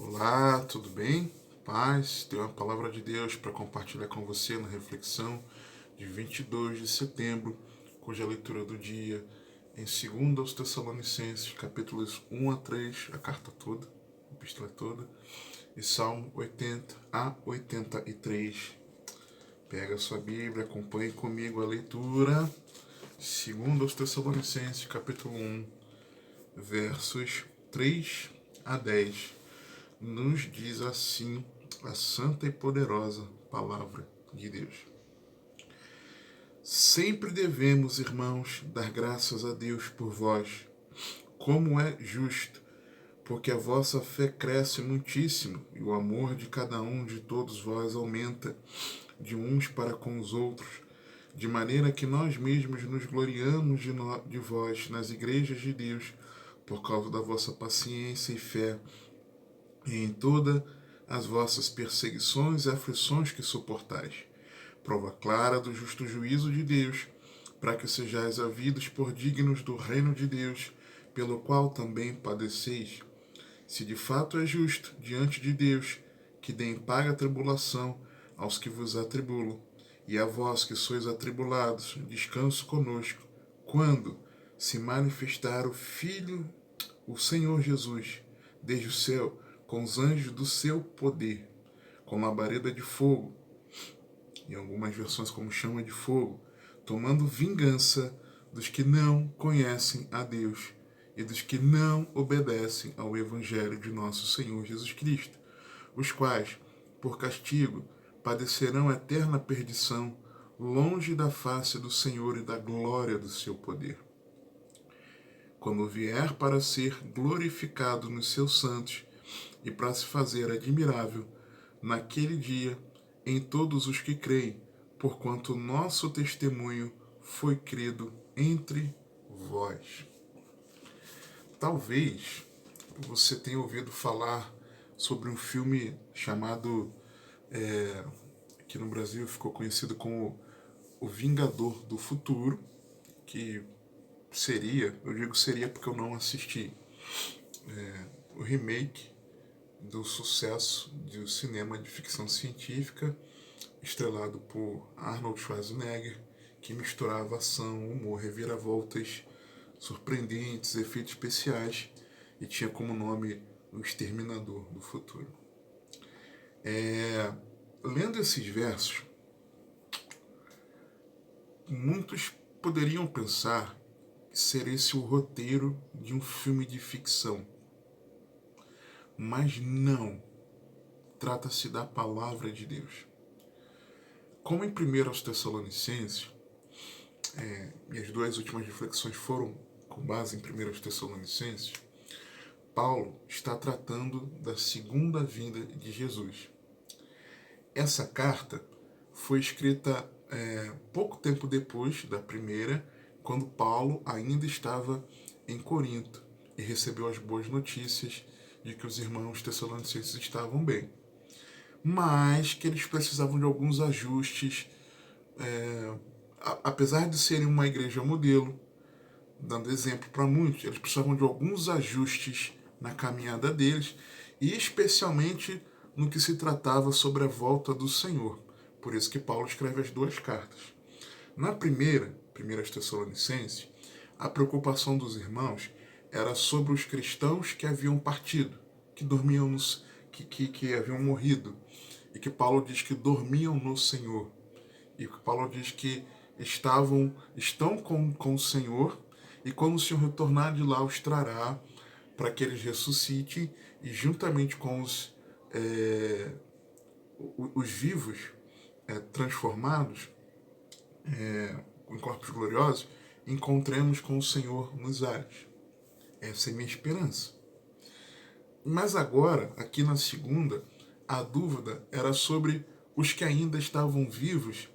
Olá, tudo bem? Paz, tenho uma palavra de Deus para compartilhar com você na reflexão de 22 de setembro, cuja leitura do dia em 2 aos Tessalonicenses, capítulos 1 a 3, a carta toda, a epístola toda, e Salmo 80 a 83. Pega a sua Bíblia, acompanhe comigo a leitura. 2 aos Tessalonicenses, capítulo 1, versos 3 a 10. Nos diz assim a santa e poderosa palavra de Deus. Sempre devemos, irmãos, dar graças a Deus por vós, como é justo, porque a vossa fé cresce muitíssimo e o amor de cada um de todos vós aumenta de uns para com os outros, de maneira que nós mesmos nos gloriamos de vós nas igrejas de Deus, por causa da vossa paciência e fé, e em todas as vossas perseguições e aflições que suportais. Prova clara do justo juízo de Deus, para que sejais havidos por dignos do reino de Deus, pelo qual também padeceis. Se de fato é justo diante de Deus, que deem paga a tribulação aos que vos atribulam, e a vós que sois atribulados, descanso conosco, quando se manifestar o Filho, o Senhor Jesus, desde o céu, com os anjos do seu poder, com labareda de fogo, em algumas versões como chama de fogo, tomando vingança dos que não conhecem a Deus e dos que não obedecem ao Evangelho de nosso Senhor Jesus Cristo, os quais, por castigo, padecerão eterna perdição, longe da face do Senhor e da glória do seu poder. Quando vier para ser glorificado nos seus santos e para se fazer admirável naquele dia em todos os que creem, porquanto nosso testemunho foi crido entre vós. Talvez você tenha ouvido falar sobre um filme chamado, aqui no Brasil ficou conhecido como O Vingador do Futuro, que seria, eu digo seria porque eu não assisti, o remake do sucesso do cinema de ficção científica, estrelado por Arnold Schwarzenegger, que misturava ação, humor, reviravoltas surpreendentes, efeitos especiais, e tinha como nome O Exterminador do Futuro. Lendo esses versos, muitos poderiam pensar que seria esse o roteiro de um filme de ficção. Mas não. Trata-se da palavra de Deus. Como em 1 aos Tessalonicenses, e as duas últimas reflexões foram com base em 1 aos Tessalonicenses, Paulo está tratando da segunda vinda de Jesus. Essa carta foi escrita pouco tempo depois da primeira, quando Paulo ainda estava em Corinto e recebeu as boas notícias de que os irmãos tessalonicenses estavam bem, mas que eles precisavam de alguns ajustes, apesar de serem uma igreja modelo, dando exemplo para muitos, eles precisavam de alguns ajustes na caminhada deles, e especialmente no que se tratava sobre a volta do Senhor. Por isso que Paulo escreve as duas cartas. Na primeira Tessalonicenses, a preocupação dos irmãos era sobre os cristãos que haviam partido, que dormiam, que haviam morrido, e que Paulo diz que dormiam no Senhor. E que Paulo diz que estão com o Senhor, e quando o Senhor retornar de lá, os trará para que eles ressuscitem, e juntamente com os vivos transformados em corpos gloriosos, encontremos com o Senhor nos ares. Essa é a minha esperança. Mas agora, aqui na segunda, a dúvida era sobre os que ainda estavam vivos.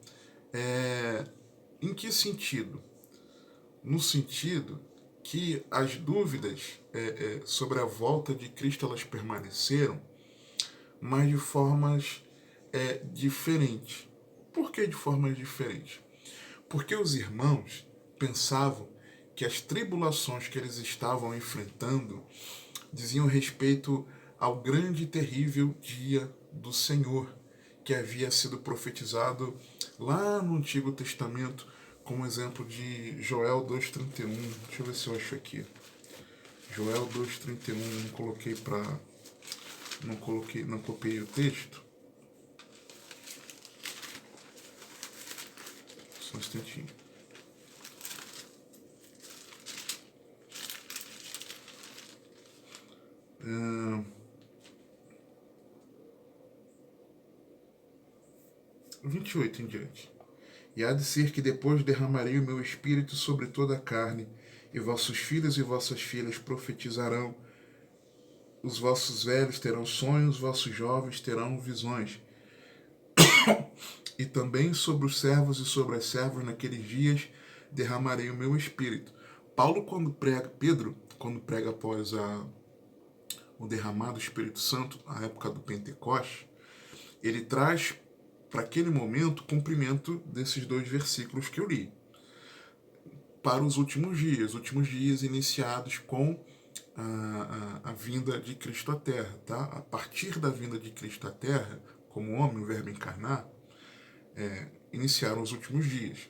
Em que sentido? No sentido que as dúvidas sobre a volta de Cristo, elas permaneceram, mas de formas diferentes. Por que de formas diferentes? Porque os irmãos pensavam que as tribulações que eles estavam enfrentando diziam respeito ao grande e terrível dia do Senhor, que havia sido profetizado lá no Antigo Testamento, como exemplo de Joel 2,31. Deixa eu ver se eu acho aqui. Joel 2,31, não coloquei para... Não copiei o texto. Só um instantinho. Uh, 28 em diante. E há de ser que depois derramarei o meu espírito sobre toda a carne, e vossos filhos e vossas filhas profetizarão, os vossos velhos terão sonhos, os vossos jovens terão visões. E também sobre os servos e sobre as servas naqueles dias derramarei o meu espírito. Pedro, quando prega após o derramar do Espírito Santo, a época do Pentecoste, ele traz para aquele momento cumprimento desses dois versículos que eu li. Para os últimos dias iniciados com a vinda de Cristo à Terra. Tá? A partir da vinda de Cristo à Terra, como homem, o verbo encarnar, iniciaram os últimos dias.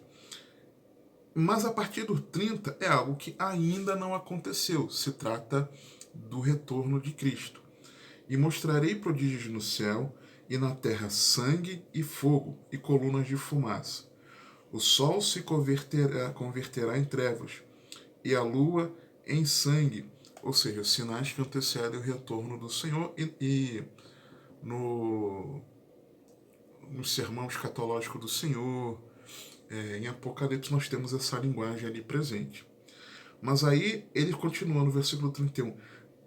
Mas a partir do 30 é algo que ainda não aconteceu. Se trata do retorno de Cristo. E mostrarei prodígios no céu e na terra sangue e fogo e colunas de fumaça. O sol se converterá em trevas e a lua em sangue, ou seja, os sinais que antecedem o retorno do Senhor. E no sermão escatológico do Senhor, em Apocalipse, nós temos essa linguagem ali presente. Mas aí ele continua no versículo 31.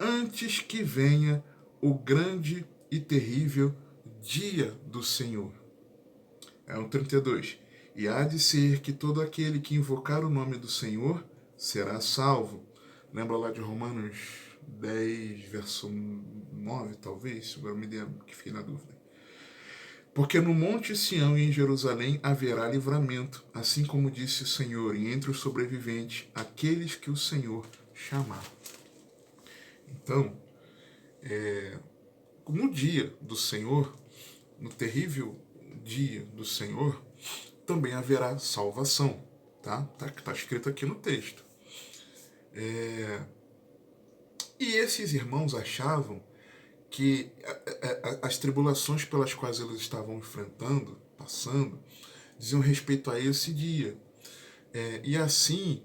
Antes que venha o grande e terrível dia do Senhor. É o 32. E há de ser que todo aquele que invocar o nome do Senhor será salvo. Lembra lá de Romanos 10, verso 9, talvez? Agora me dê que fiquei na dúvida. Porque no monte Sião e em Jerusalém haverá livramento, assim como disse o Senhor, e entre os sobreviventes, aqueles que o Senhor chamar. Então, no dia do Senhor, no terrível dia do Senhor, também haverá salvação. Tá escrito aqui no texto. E esses irmãos achavam que as tribulações pelas quais eles estavam enfrentando, passando, diziam respeito a esse dia. E assim,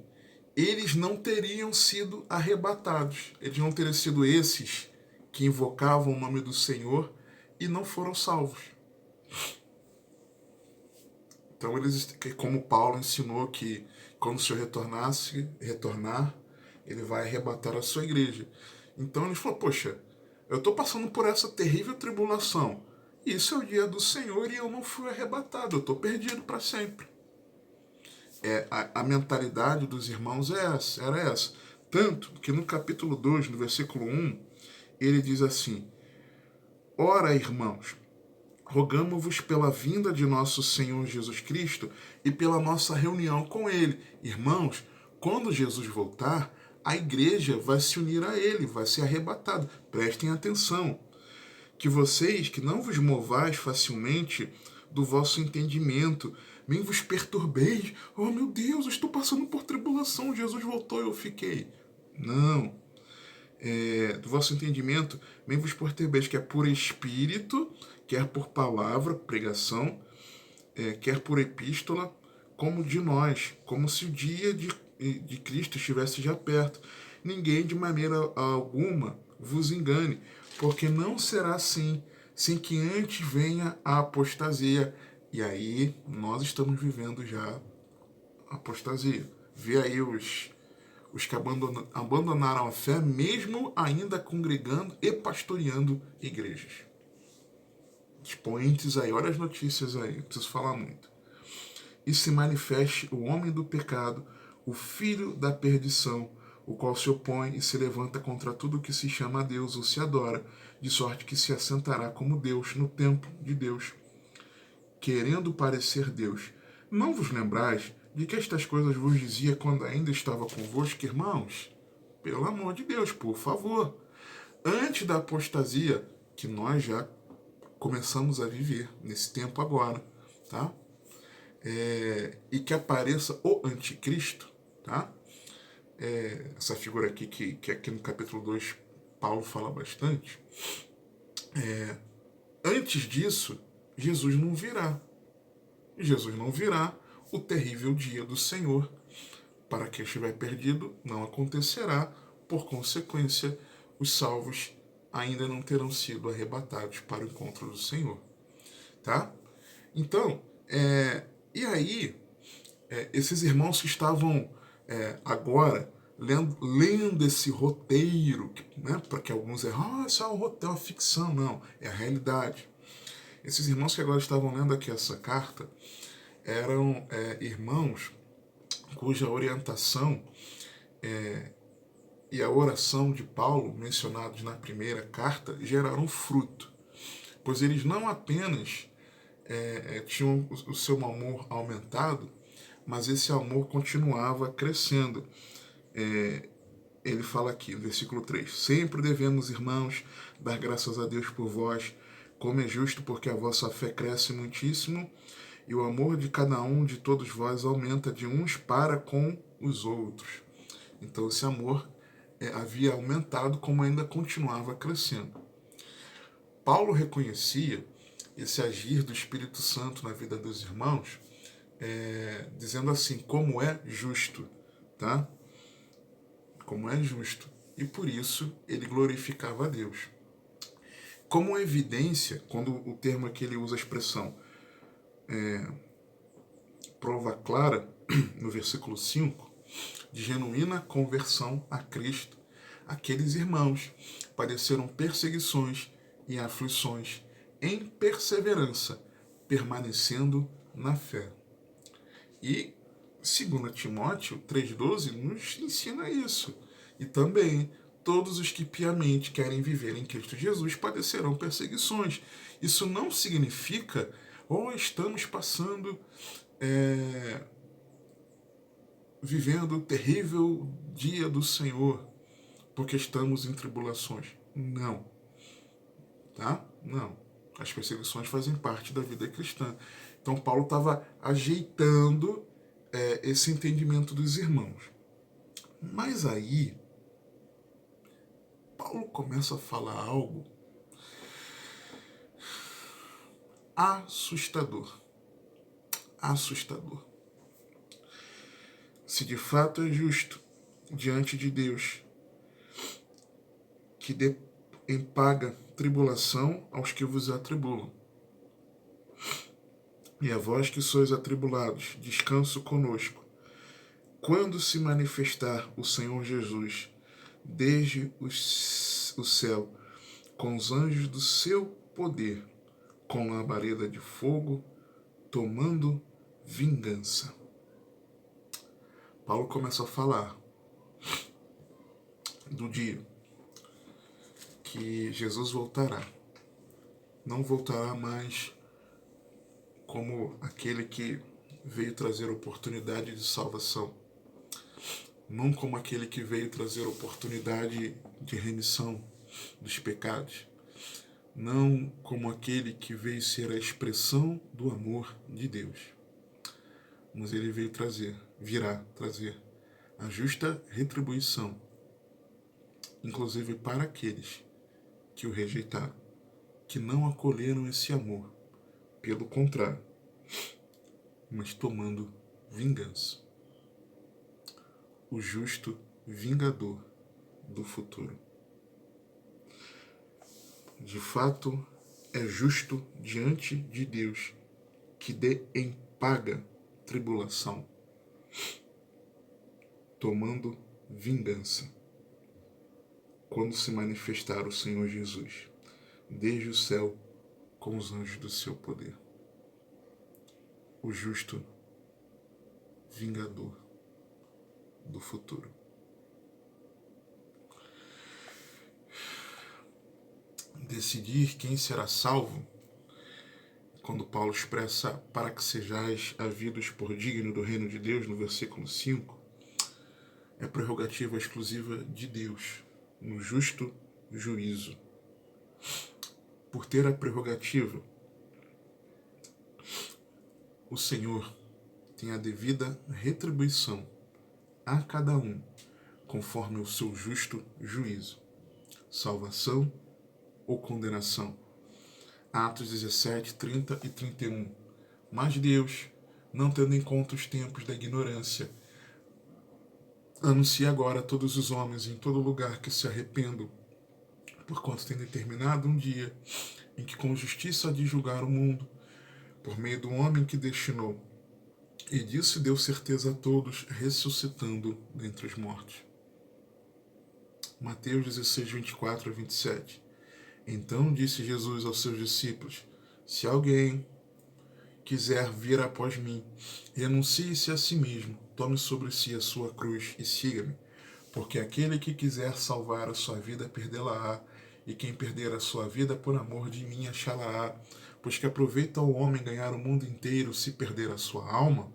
eles não teriam sido arrebatados. Eles não teriam sido esses que invocavam o nome do Senhor e não foram salvos. Então, como Paulo ensinou que quando o Senhor retornar, ele vai arrebatar a sua igreja. Então, ele falou, poxa, eu estou passando por essa terrível tribulação. Isso é o dia do Senhor e eu não fui arrebatado. Eu estou perdido para sempre. A mentalidade dos irmãos era essa. Tanto que no capítulo 2, no versículo 1, ele diz assim: Ora, irmãos, rogamo-vos pela vinda de nosso Senhor Jesus Cristo e pela nossa reunião com Ele. Irmãos, quando Jesus voltar, a igreja vai se unir a Ele, vai ser arrebatada. Prestem atenção. Que vocês, que não vos movais facilmente do vosso entendimento, nem vos perturbeis. Oh, meu Deus, eu estou passando por tribulação, Jesus voltou e eu fiquei. Não. Do vosso entendimento, nem vos perturbeis, que é por espírito, quer por palavra, pregação, quer por epístola, como de nós, como se o dia de Cristo estivesse já perto. Ninguém de maneira alguma vos engane, porque não será assim, sem que antes venha a apostasia. E aí nós estamos vivendo já a apostasia. Vê aí os que abandonaram a fé, mesmo ainda congregando e pastoreando igrejas. Expoentes aí, olha as notícias aí, não preciso falar muito. E se manifeste o homem do pecado, o filho da perdição, o qual se opõe e se levanta contra tudo que se chama a Deus ou se adora, de sorte que se assentará como Deus no templo de Deus, querendo parecer Deus. Não vos lembrais de que estas coisas vos dizia quando ainda estava convosco, irmãos? Pelo amor de Deus, por favor. antes da apostasia, que nós já começamos a viver nesse tempo agora, tá? E que apareça o anticristo, tá? Essa figura aqui, que aqui no capítulo 2 Paulo fala bastante. Antes disso, Jesus não virá. Jesus não virá, o terrível dia do Senhor, para quem estiver perdido, não acontecerá, por consequência, os salvos ainda não terão sido arrebatados para o encontro do Senhor. Tá? Então, e aí, esses irmãos que estavam agora lendo esse roteiro, né, para que alguns isso é um roteiro, uma ficção, não, é a realidade. Esses irmãos que agora estavam lendo aqui essa carta eram irmãos cuja orientação e a oração de Paulo, mencionados na primeira carta, geraram fruto, pois eles não apenas tinham o seu amor aumentado, mas esse amor continuava crescendo. Ele fala aqui no versículo 3: Sempre devemos, irmãos, dar graças a Deus por vós, como é justo, porque a vossa fé cresce muitíssimo, e o amor de cada um de todos vós aumenta de uns para com os outros. Então esse amor havia aumentado, como ainda continuava crescendo. Paulo reconhecia esse agir do Espírito Santo na vida dos irmãos, dizendo assim, como é justo, tá? Como é justo. E por isso ele glorificava a Deus. Como evidência, quando o termo aqui ele usa a expressão prova clara, no versículo 5, de genuína conversão a Cristo, aqueles irmãos padeceram perseguições e aflições em perseverança, permanecendo na fé. E 2 Timóteo 3,12 nos ensina isso. E também, todos os que piamente querem viver em Cristo Jesus padecerão perseguições. Isso não significa, estamos passando, vivendo o terrível dia do Senhor, porque estamos em tribulações. Não. Tá? Não. As perseguições fazem parte da vida cristã. Então Paulo estava ajeitando esse entendimento dos irmãos. Mas aí, Paulo começa a falar algo assustador. Assustador. Se de fato é justo diante de Deus que dê em paga tribulação aos que vos atribulam, e a vós que sois atribulados, descanso conosco, quando se manifestar o Senhor Jesus desde o céu, com os anjos do seu poder, com labareda de fogo, tomando vingança. Paulo começa a falar do dia que Jesus voltará. Não voltará mais como aquele que veio trazer oportunidade de salvação. Não como aquele que veio trazer oportunidade de remissão dos pecados. Não como aquele que veio ser a expressão do amor de Deus. Mas ele virá trazer a justa retribuição, inclusive para aqueles que o rejeitaram, que não acolheram esse amor, pelo contrário, mas tomando vingança. O justo vingador do futuro. De fato, é justo diante de Deus que dê em paga tribulação, tomando vingança, quando se manifestar o Senhor Jesus, desde o céu, com os anjos do seu poder. O justo vingador do futuro. Decidir quem será salvo, quando Paulo expressa para que sejais havidos por digno do reino de Deus, no versículo 5, é prerrogativa exclusiva de Deus, no justo juízo. Por ter a prerrogativa, o Senhor tem a devida retribuição a cada um, conforme o seu justo juízo, salvação ou condenação. Atos 17, 30 e 31. Mas Deus, não tendo em conta os tempos da ignorância, anuncia agora a todos os homens em todo lugar que se arrependam, porquanto tem determinado um dia em que com justiça há de julgar o mundo, por meio do homem que destinou, e disso deu certeza a todos, ressuscitando dentre os mortos. Mateus 16, 24 a 27. Então disse Jesus aos seus discípulos: se alguém quiser vir após mim, renuncie-se a si mesmo, tome sobre si a sua cruz e siga-me. Porque aquele que quiser salvar a sua vida, perdê-la-á, e quem perder a sua vida por amor de mim, achá-la-á. Pois que aproveita o homem ganhar o mundo inteiro se perder a sua alma?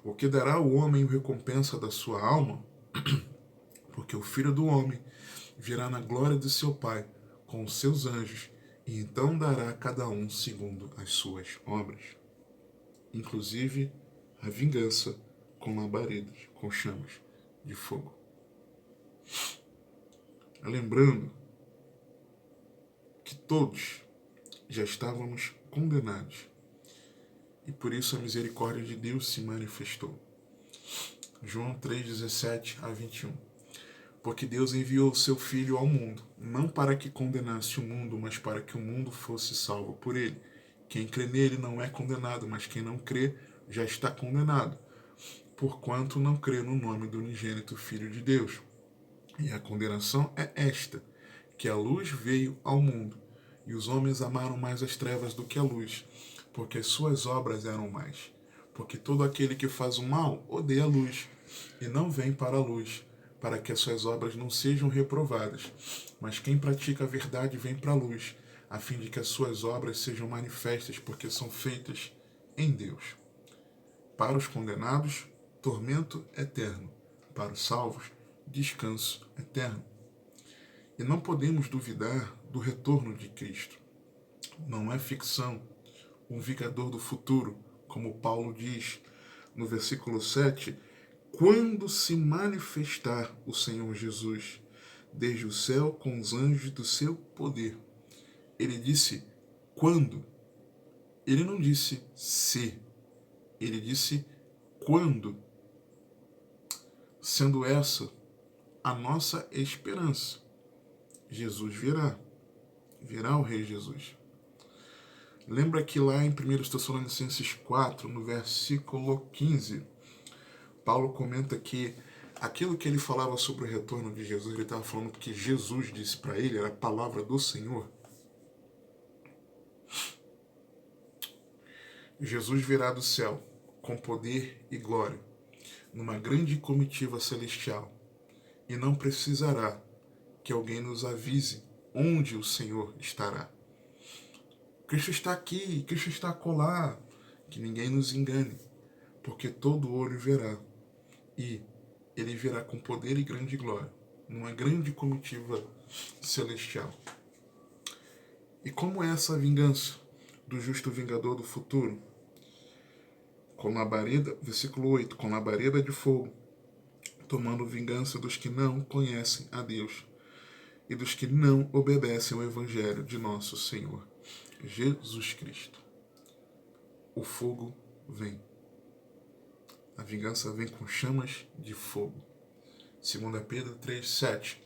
O que dará o homem em recompensa da sua alma? Porque o Filho do Homem virá na glória de seu Pai com os seus anjos, e então dará a cada um segundo as suas obras, inclusive a vingança com labaredas, com chamas de fogo. Lembrando que todos já estávamos condenados, e por isso a misericórdia de Deus se manifestou. João 3, 17 a 21. Porque Deus enviou o seu Filho ao mundo, não para que condenasse o mundo, mas para que o mundo fosse salvo por ele. Quem crê nele não é condenado, mas quem não crê já está condenado, porquanto não crê no nome do unigênito Filho de Deus. E a condenação é esta, que a luz veio ao mundo, e os homens amaram mais as trevas do que a luz, porque as suas obras eram más. Porque todo aquele que faz o mal odeia a luz, e não vem para a luz, para que as suas obras não sejam reprovadas. Mas quem pratica a verdade vem para a luz, a fim de que as suas obras sejam manifestas, porque são feitas em Deus. Para os condenados, tormento eterno. Para os salvos, descanso eterno. E não podemos duvidar do retorno de Cristo. Não é ficção, um vingador do futuro, como Paulo diz no versículo 7, quando se manifestar o Senhor Jesus, desde o céu com os anjos do seu poder. Ele disse quando. Ele não disse se. Ele disse quando. Sendo essa a nossa esperança. Jesus virá. Virá o Rei Jesus. Lembra que lá em 1 Tessalonicenses 4, no versículo 15, Paulo comenta que aquilo que ele falava sobre o retorno de Jesus, ele estava falando que Jesus disse para ele, era a palavra do Senhor. Jesus virá do céu com poder e glória, numa grande comitiva celestial, e não precisará que alguém nos avise onde o Senhor estará. Cristo está aqui, Cristo está acolá, que ninguém nos engane, porque todo olho verá, e ele virá com poder e grande glória, numa grande comitiva celestial. E como é essa vingança do justo vingador do futuro? Com labareda, versículo 8, com labareda de fogo, tomando vingança dos que não conhecem a Deus e dos que não obedecem ao Evangelho de nosso Senhor Jesus Cristo. O fogo vem. A vingança vem com chamas de fogo. 2 Pedro 3, 7.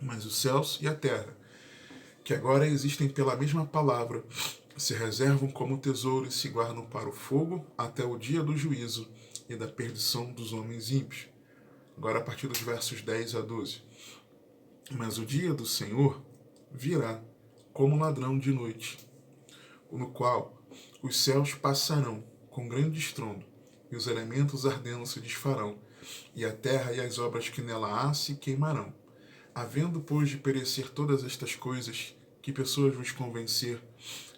Mas os céus e a terra, que agora existem pela mesma palavra, se reservam como tesouro e se guardam para o fogo até o dia do juízo e da perdição dos homens ímpios. Agora a partir dos versos 10 a 12. Mas o dia do Senhor virá como ladrão de noite, no qual os céus passarão com grande estrondo, e os elementos ardendo se desfarão, e a terra e as obras que nela há se queimarão. Havendo, pois, de perecer todas estas coisas, que pessoas vos convencer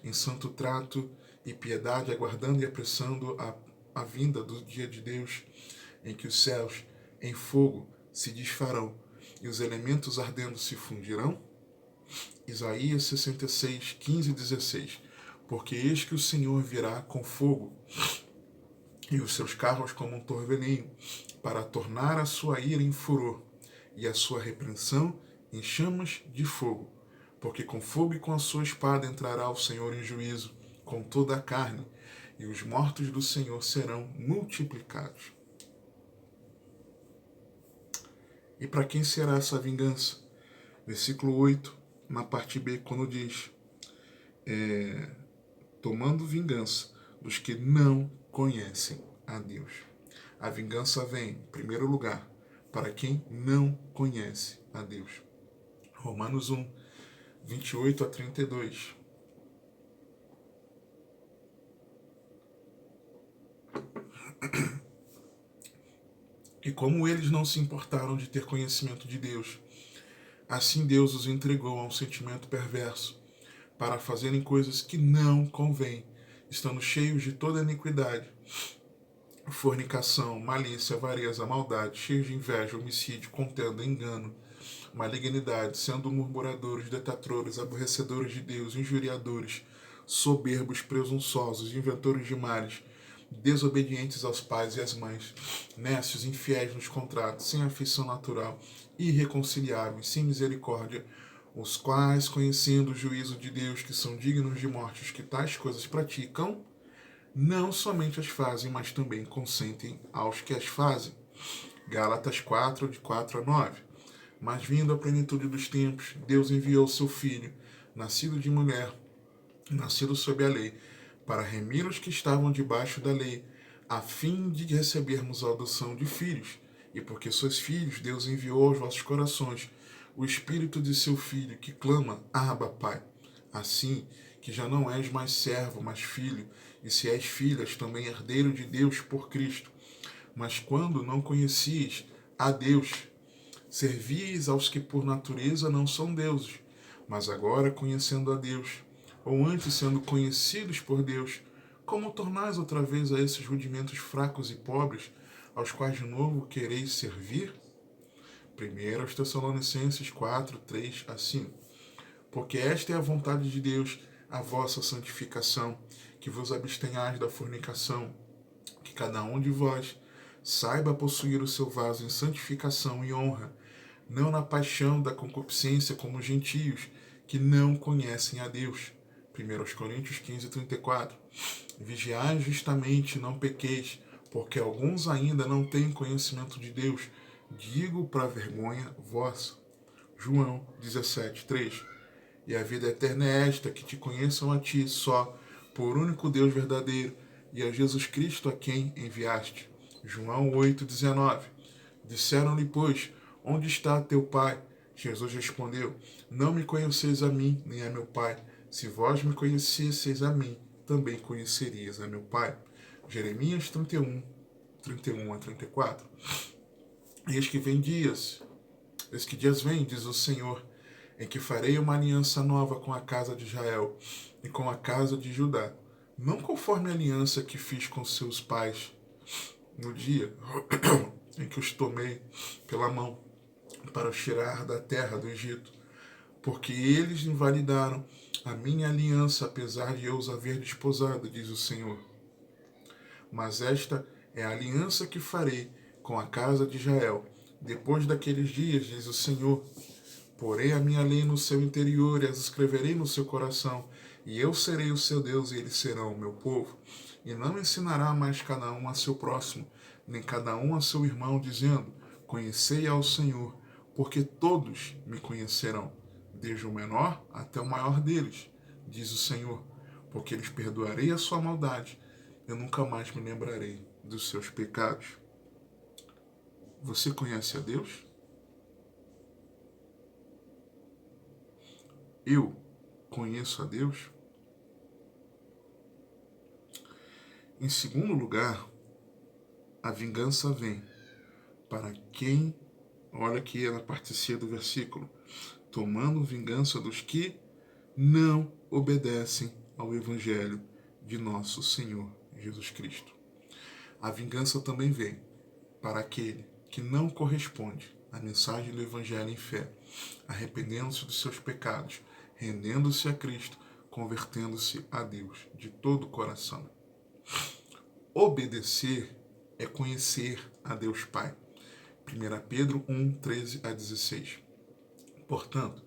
em santo trato e piedade, aguardando e apressando a vinda do dia de Deus, em que os céus em fogo se desfarão, e os elementos ardendo se fundirão? Isaías 66, 15 e 16. Porque eis que o Senhor virá com fogo, e os seus carros como um torvelinho, para tornar a sua ira em furor, e a sua repreensão em chamas de fogo. Porque com fogo e com a sua espada entrará o Senhor em juízo com toda a carne, e os mortos do Senhor serão multiplicados. E para quem será essa vingança? Versículo 8, na parte B, quando diz: tomando vingança dos que não conhecem a Deus. A vingança vem, em primeiro lugar, para quem não conhece a Deus. Romanos 1, 28 a 32. E como eles não se importaram de ter conhecimento de Deus, assim Deus os entregou a um sentimento perverso, para fazerem coisas que não convêm, estando cheios de toda iniquidade, fornicação, malícia, avareza, maldade, cheios de inveja, homicídio, contenda, engano, malignidade, sendo murmuradores, detatores, aborrecedores de Deus, injuriadores, soberbos, presunçosos, inventores de males, desobedientes aos pais e às mães, nécios, infiéis nos contratos, sem afeição natural, irreconciliáveis, sem misericórdia, os quais, conhecendo o juízo de Deus, que são dignos de morte os que tais coisas praticam, não somente as fazem, mas também consentem aos que as fazem. Gálatas 4, de 4 a 9. Mas vindo a plenitude dos tempos, Deus enviou seu Filho, nascido de mulher, nascido sob a lei, para remir os que estavam debaixo da lei, a fim de recebermos a adoção de filhos. E porque sois filhos, Deus enviou aos vossos corações o Espírito de seu Filho, que clama: Abba, Pai. Assim que já não és mais servo, mas filho, e se és filho, és também herdeiro de Deus por Cristo. Mas quando não conhecias a Deus, servíeis aos que por natureza não são deuses. Mas agora, conhecendo a Deus, ou antes sendo conhecidos por Deus, como tornais outra vez a esses rudimentos fracos e pobres, aos quais de novo quereis servir? 1 Tessalonicenses 4, 3 a 5. Porque esta é a vontade de Deus, a vossa santificação, que vos abstenhais da fornicação, que cada um de vós saiba possuir o seu vaso em santificação e honra, não na paixão da concupiscência como os gentios, que não conhecem a Deus. 1 Coríntios 15, 34. Vigiai justamente, não pequeis, porque alguns ainda não têm conhecimento de Deus. Digo para vergonha vossa. João 17, 3. E a vida eterna é esta, que te conheçam a ti só, por único Deus verdadeiro, e a Jesus Cristo a quem enviaste. João 8, 19. Disseram-lhe, pois, onde está teu Pai? Jesus respondeu, não me conheceis a mim, nem a meu Pai. Se vós me conhecesseis a mim, também conhecerias a meu Pai. Jeremias 31, 31 a 34. Eis que dias vêm, diz o Senhor, em que farei uma aliança nova com a casa de Israel e com a casa de Judá, não conforme a aliança que fiz com seus pais no dia em que os tomei pela mão para os tirar da terra do Egito, porque eles invalidaram a minha aliança, apesar de eu os haver desposado, diz o Senhor. Mas esta é a aliança que farei com a casa de Israel. Depois daqueles dias, diz o Senhor, porei a minha lei no seu interior e as escreverei no seu coração, e eu serei o seu Deus e eles serão o meu povo. E não ensinará mais cada um a seu próximo, nem cada um a seu irmão, dizendo, conhecei ao Senhor, porque todos me conhecerão, desde o menor até o maior deles, diz o Senhor, porque lhes perdoarei a sua maldade, eu nunca mais me lembrarei dos seus pecados. Você conhece a Deus? Eu conheço a Deus? Em segundo lugar, a vingança vem para quem, olha aqui na parte C do versículo, tomando vingança dos que não obedecem ao Evangelho de nosso Senhor Jesus Cristo. A vingança também vem para aquele que não corresponde à mensagem do Evangelho em fé, arrependendo-se dos seus pecados, rendendo-se a Cristo, convertendo-se a Deus de todo o coração. Obedecer é conhecer a Deus Pai. 1 Pedro 1, 13 a 16. Portanto,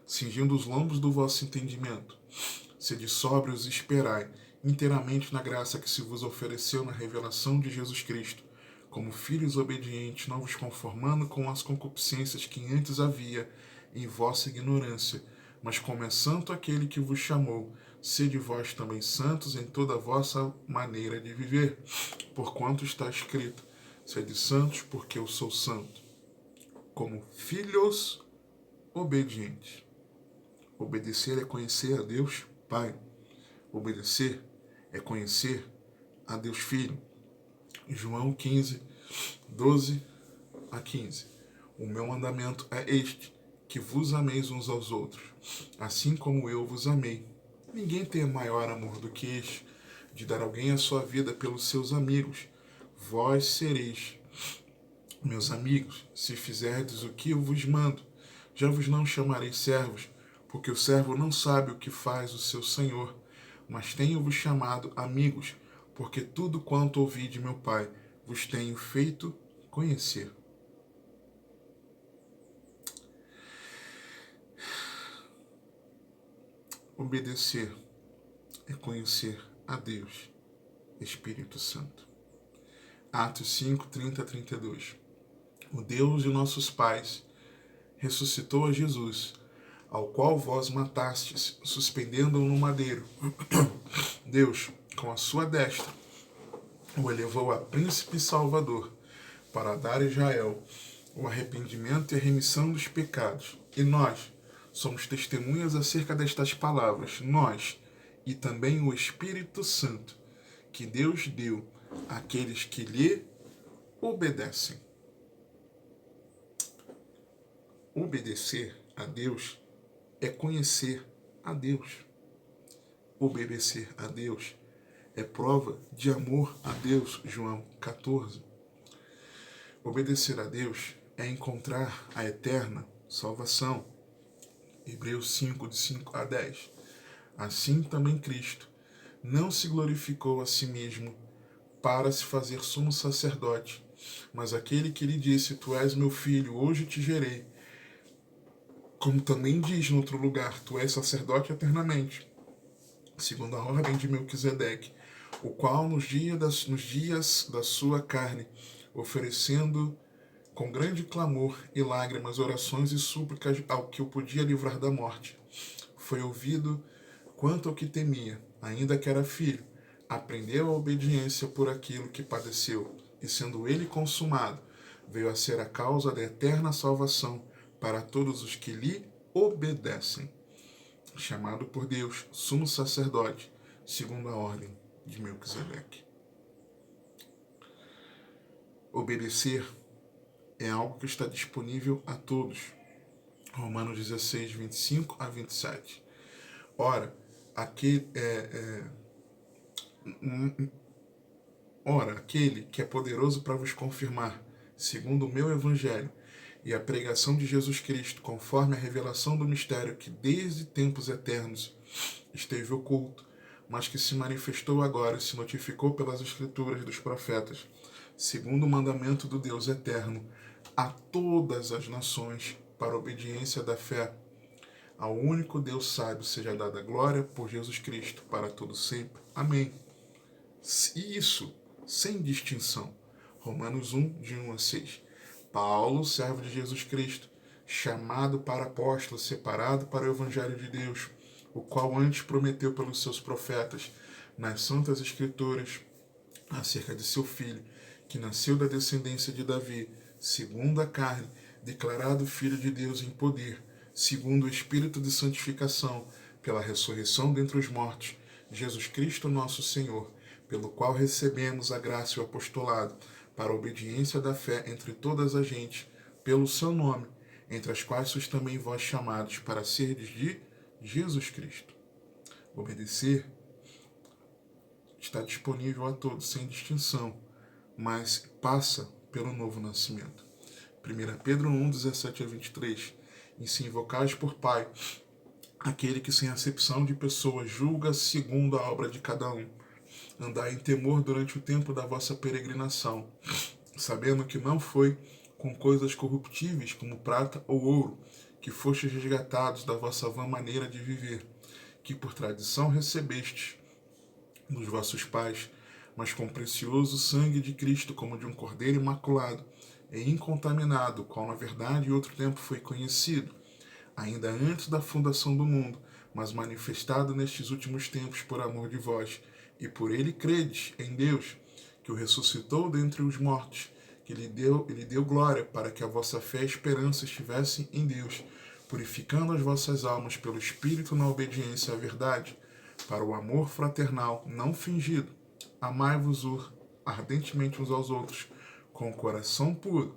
cingindo os lombos do vosso entendimento, sede sóbrios e esperai inteiramente na graça que se vos ofereceu na revelação de Jesus Cristo, como filhos obedientes, não vos conformando com as concupiscências que antes havia em vossa ignorância, mas como é santo aquele que vos chamou, sede vós também santos em toda a vossa maneira de viver, porquanto está escrito, sede santos porque eu sou santo, como filhos obedientes. Obedecer é conhecer a Deus Pai. Obedecer é conhecer a Deus Filho. João 15, 12 a 15. O meu mandamento é este, que vos ameis uns aos outros, assim como eu vos amei. Ninguém tem maior amor do que este, de dar alguém a sua vida pelos seus amigos. Vós sereis meus amigos, se fizerdes o que eu vos mando. Já vos não chamarei servos, porque o servo não sabe o que faz o seu senhor, mas tenho-vos chamado amigos, porque tudo quanto ouvi de meu Pai vos tenho feito conhecer. Obedecer é conhecer a Deus, Espírito Santo. Atos 5, 30 a 32. O Deus de nossos pais ressuscitou a Jesus, ao qual vós matastes, suspendendo-o no madeiro. Deus, com a sua destra, o elevou a príncipe salvador, para dar a Israel o arrependimento e a remissão dos pecados. E nós somos testemunhas acerca destas palavras, nós e também o Espírito Santo, que Deus deu àqueles que lhe obedecem. Obedecer a Deus é conhecer a Deus. Obedecer a Deus é prova de amor a Deus, João 14. Obedecer a Deus é encontrar a eterna salvação, Hebreus 5, de 5 a 10. Assim também Cristo não se glorificou a si mesmo para se fazer sumo sacerdote, mas aquele que lhe disse, tu és meu filho, hoje te gerei, como também diz no outro lugar, tu és sacerdote eternamente, segundo a ordem de Melquisedeque, o qual nos dias da sua carne, oferecendo com grande clamor e lágrimas, orações e súplicas ao que o podia livrar da morte, foi ouvido quanto ao que temia, ainda que era filho, aprendeu a obediência por aquilo que padeceu, e sendo ele consumado, veio a ser a causa da eterna salvação para todos os que lhe obedecem. Chamado por Deus, sumo sacerdote, segundo a ordem de Melquisedeque. Obedecer é algo que está disponível a todos. Romanos 16, 25 a 27. Ora, aquele que é poderoso para vos confirmar, segundo o meu evangelho, e a pregação de Jesus Cristo, conforme a revelação do mistério que desde tempos eternos esteve oculto, mas que se manifestou agora e se notificou pelas escrituras dos profetas, segundo o mandamento do Deus eterno, a todas as nações, para a obediência da fé. Ao único Deus sábio seja dada a glória por Jesus Cristo, para todo sempre. Amém. E isso, sem distinção. Romanos 1, de 1 a 6. Paulo, servo de Jesus Cristo, chamado para apóstolo, separado para o Evangelho de Deus, o qual antes prometeu pelos seus profetas, nas Santas Escrituras, acerca de seu filho, que nasceu da descendência de Davi, segundo a carne, declarado Filho de Deus em poder, segundo o Espírito de santificação, pela ressurreição dentre os mortos, Jesus Cristo nosso Senhor, pelo qual recebemos a graça e o apostolado, para a obediência da fé entre todas as gentes, pelo seu nome, entre as quais sois também vós chamados para serdes de Jesus Cristo. Obedecer está disponível a todos, sem distinção, mas passa pelo novo nascimento. 1 Pedro 1, 17 a 23. E se invocais por Pai aquele que sem acepção de pessoas julga segundo a obra de cada um. Andai em temor durante o tempo da vossa peregrinação, sabendo que não foi com coisas corruptíveis como prata ou ouro, que fostes resgatados da vossa vã maneira de viver, que por tradição recebestes dos vossos pais, mas com precioso sangue de Cristo, como de um cordeiro imaculado e incontaminado, qual na verdade em outro tempo foi conhecido, ainda antes da fundação do mundo, mas manifestado nestes últimos tempos por amor de vós, e por ele credes em Deus, que o ressuscitou dentre os mortos, que lhe deu glória, para que a vossa fé e esperança estivessem em Deus, purificando as vossas almas pelo Espírito na obediência à verdade, para o amor fraternal não fingido. Amai-vos ardentemente uns aos outros, com o coração puro,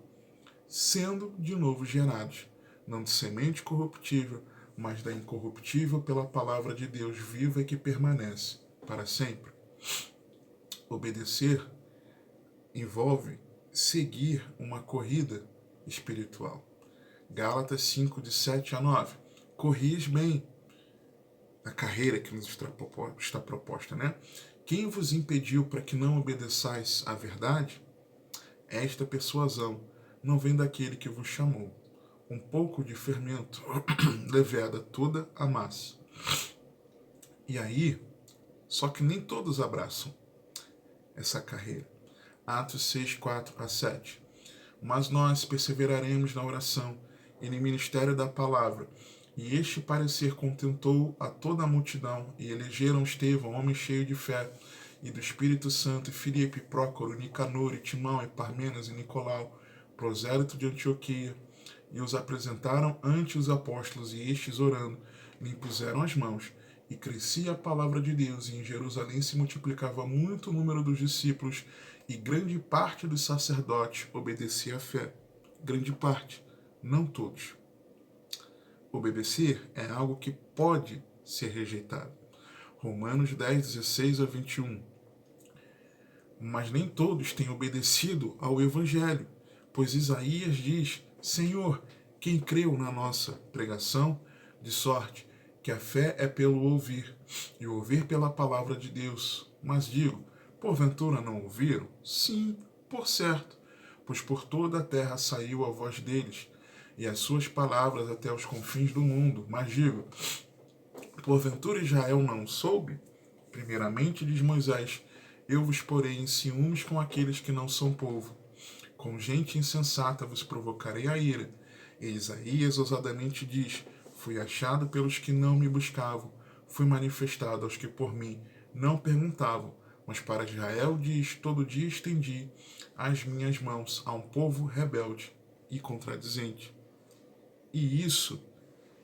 sendo de novo gerados, não de semente corruptível, mas da incorruptível pela palavra de Deus viva e que permanece para sempre. Obedecer envolve seguir uma corrida espiritual. Gálatas 5, de 7 a 9. Corris bem a carreira que nos está proposta, né? Quem vos impediu para que não obedeçais à verdade? Esta persuasão não vem daquele que vos chamou. Um pouco de fermento leveda toda a massa. E aí, só que nem todos abraçam essa carreira. Atos 6, 4 a 7. Mas nós perseveraremos na oração e no ministério da palavra. E este parecer contentou a toda a multidão, e elegeram Estevão, homem cheio de fé, e do Espírito Santo, e Filipe, Prócoro, Nicanor, e Timão, e Parmenas, e Nicolau, prosélito de Antioquia, e os apresentaram ante os apóstolos, e estes, orando, lhe impuseram as mãos, e crescia a palavra de Deus, e em Jerusalém se multiplicava muito o número dos discípulos, e grande parte dos sacerdotes obedecia à fé. Grande parte, não todos. Obedecer é algo que pode ser rejeitado. Romanos 10, 16 a 21. Mas nem todos têm obedecido ao Evangelho, pois Isaías diz: Senhor, quem creu na nossa pregação, de sorte que a fé é pelo ouvir, e ouvir pela palavra de Deus. Mas digo, porventura não ouviram? Sim, por certo, pois por toda a terra saiu a voz deles, e as suas palavras até os confins do mundo. Mas digo, porventura Israel não soube? Primeiramente diz Moisés: eu vos porei em ciúmes com aqueles que não são povo. Com gente insensata vos provocarei a ira. E Isaías ousadamente diz: fui achado pelos que não me buscavam, fui manifestado aos que por mim não perguntavam. Mas para Israel diz: todo dia estendi as minhas mãos a um povo rebelde e contradizente. E isso,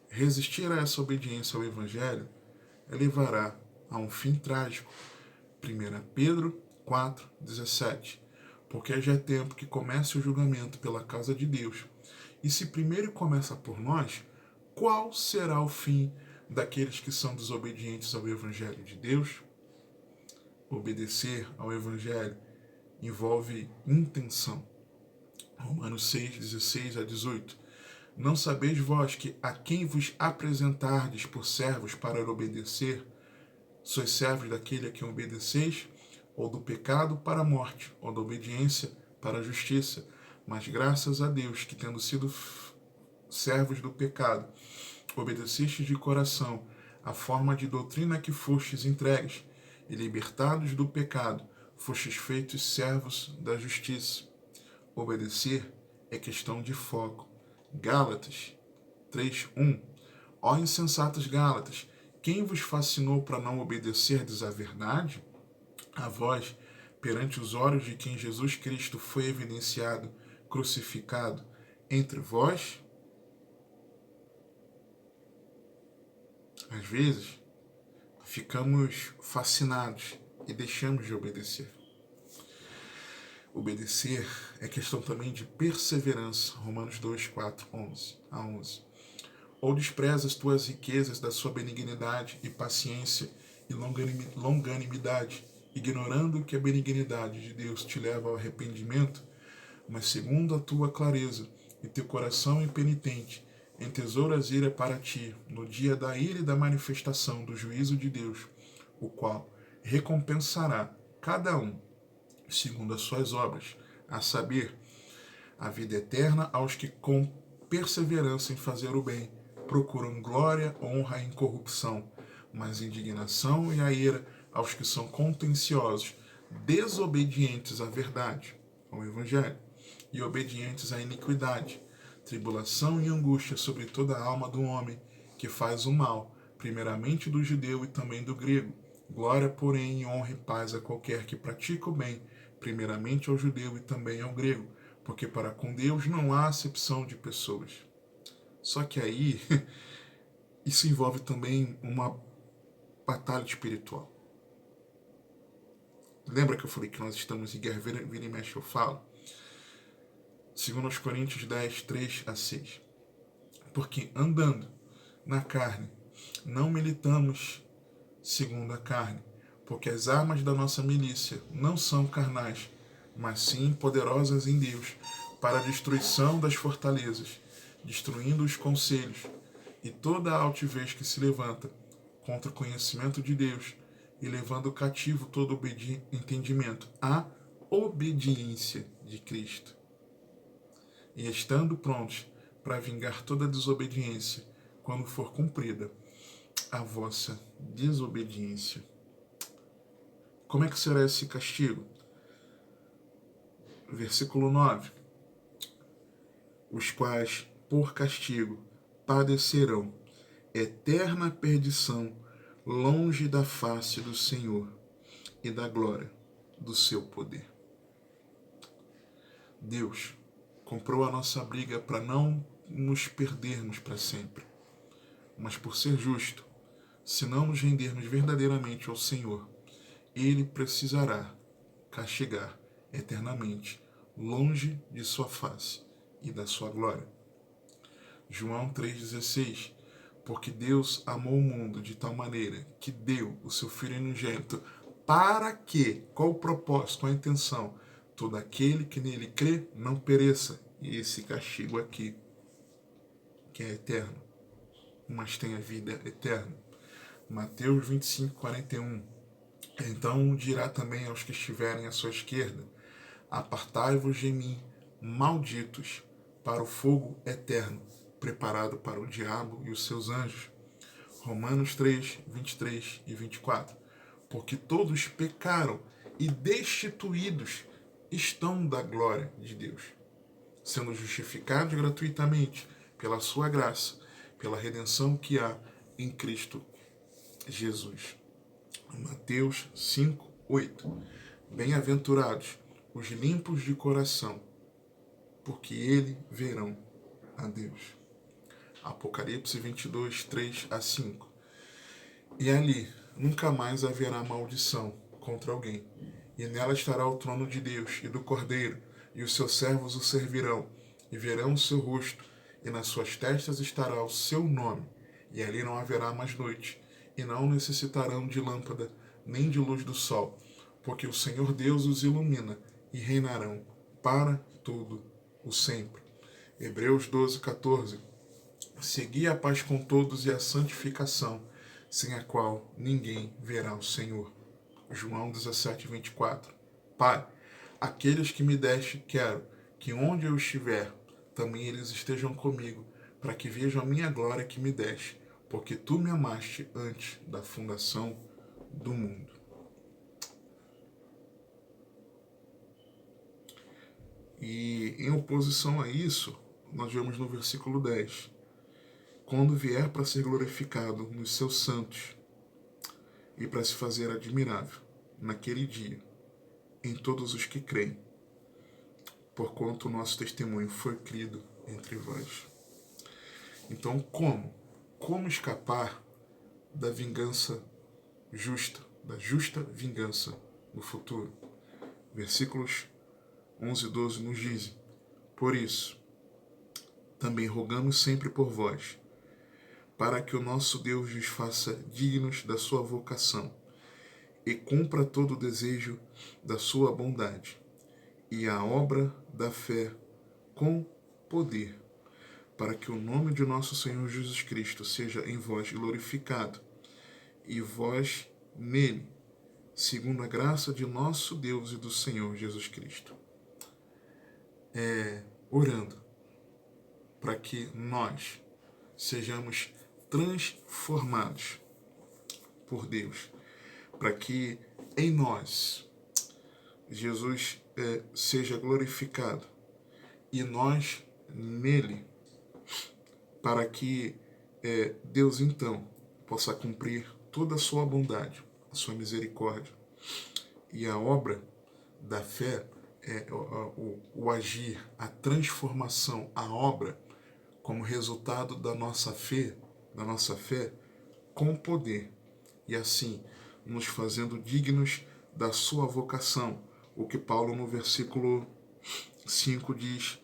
resistir a essa obediência ao Evangelho, levará a um fim trágico. 1 Pedro 4, 17. Porque já é tempo que comece o julgamento pela causa de Deus. E se primeiro começa por nós, qual será o fim daqueles que são desobedientes ao Evangelho de Deus? Obedecer ao Evangelho envolve intenção. Romanos 6, 16 a 18. Não sabeis vós que a quem vos apresentardes por servos para obedecer, sois servos daquele a quem obedeceis, ou do pecado para a morte, ou da obediência para a justiça. Mas graças a Deus que, tendo sido servos do pecado, obedecestes de coração a forma de doutrina que fostes entregues, e libertados do pecado, fostes feitos servos da justiça. Obedecer é questão de foco. Gálatas 3:1. Ó insensatos Gálatas, quem vos fascinou para não obedecerdes à verdade? A vós, perante os olhos de quem Jesus Cristo foi evidenciado, crucificado entre vós? Às vezes, ficamos fascinados e deixamos de obedecer. Obedecer é questão também de perseverança. Romanos 2, 4 a 11. Ou desprezas tuas riquezas da sua benignidade e paciência e longanimidade, ignorando que a benignidade de Deus te leva ao arrependimento, mas segundo a tua clareza e teu coração impenitente, entesouras ira para ti, no dia da ira e da manifestação do juízo de Deus, o qual recompensará cada um segundo as suas obras, a saber, a vida eterna aos que com perseverança em fazer o bem procuram glória, honra e incorrupção, mas indignação e a ira aos que são contenciosos, desobedientes à verdade, ao Evangelho, e obedientes à iniquidade, tribulação e angústia sobre toda a alma do homem que faz o mal, primeiramente do judeu e também do grego. Glória, porém, e honra e paz a qualquer que pratica o bem, primeiramente ao judeu e também ao grego, porque para com Deus não há acepção de pessoas. Só que aí, isso envolve também uma batalha espiritual. Lembra que eu falei que nós estamos em guerra, vira e mexe eu falo? 2 Coríntios 10, 3 a 6. Porque andando na carne, não militamos segundo a carne, porque as armas da nossa milícia não são carnais, mas sim poderosas em Deus, para a destruição das fortalezas, destruindo os conselhos e toda a altivez que se levanta contra o conhecimento de Deus, e levando cativo todo entendimento à obediência de Cristo, e estando prontos para vingar toda desobediência, quando for cumprida a vossa desobediência. Como é que será esse castigo? Versículo 9. Os quais, por castigo, padecerão eterna perdição longe da face do Senhor e da glória do seu poder. Deus comprou a nossa briga para não nos perdermos para sempre, mas por ser justo, se não nos rendermos verdadeiramente ao Senhor, Ele precisará castigar eternamente, longe de sua face e da sua glória. João 3,16. Porque Deus amou o mundo de tal maneira que deu o seu Filho unigênito, para que, qual o propósito, qual a intenção? Todo aquele que nele crê não pereça. E esse castigo aqui, que é eterno, mas tem a vida eterna. Mateus 25, 41. Então dirá também aos que estiverem à sua esquerda: apartai-vos de mim, malditos, para o fogo eterno, preparado para o diabo e os seus anjos. Romanos 3, 23 e 24. Porque todos pecaram e destituídos estão da glória de Deus, sendo justificados gratuitamente pela sua graça, pela redenção que há em Cristo Jesus. Mateus 5, 8. Bem-aventurados os limpos de coração, porque eles verão a Deus. Apocalipse 22, 3 a 5. E ali nunca mais haverá maldição contra alguém, e nela estará o trono de Deus e do Cordeiro, e os seus servos o servirão, e verão o seu rosto, e nas suas testas estará o seu nome, e ali não haverá mais noite, e não necessitarão de lâmpada, nem de luz do sol, porque o Senhor Deus os ilumina, e reinarão para todo o sempre. Hebreus 12, 14. Segui a paz com todos e a santificação, sem a qual ninguém verá o Senhor. João 17, 24. Pai, aqueles que me deste quero que onde eu estiver, também eles estejam comigo, para que vejam a minha glória que me deste, porque tu me amaste antes da fundação do mundo. E em oposição a isso, nós vemos no versículo 10. Quando vier para ser glorificado nos seus santos e para se fazer admirável naquele dia em todos os que creem, porquanto o nosso testemunho foi crido entre vós. Então, como escapar da vingança justa, da justa vingança no futuro? Versículos 11 e 12 nos dizem: por isso, também rogamos sempre por vós, para que o nosso Deus nos faça dignos da sua vocação e cumpra todo o desejo da sua bondade e a obra da fé com poder, para que o nome de nosso Senhor Jesus Cristo seja em vós glorificado, e vós nele, segundo a graça de nosso Deus e do Senhor Jesus Cristo. Orando para que nós sejamos transformados por Deus, para que em nós Jesus seja glorificado e nós nele, para que Deus então possa cumprir toda a sua bondade, a sua misericórdia. E a obra da fé é o agir, a transformação, a obra como resultado da nossa fé com poder, e assim nos fazendo dignos da sua vocação. O que Paulo no versículo 5 diz,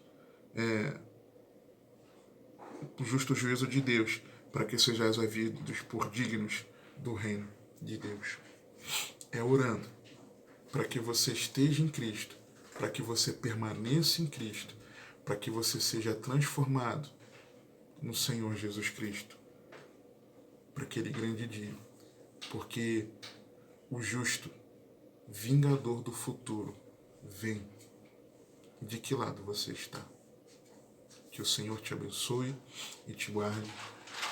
o justo juízo de Deus, para que sejais havidos por dignos do reino de Deus. É orando para que você esteja em Cristo, para que você permaneça em Cristo, para que você seja transformado no Senhor Jesus Cristo, para aquele grande dia, porque o justo, vingador do futuro, vem. De que lado você está? Que o Senhor te abençoe e te guarde,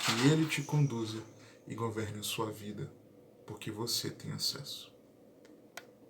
que Ele te conduza e governe a sua vida, porque você tem acesso.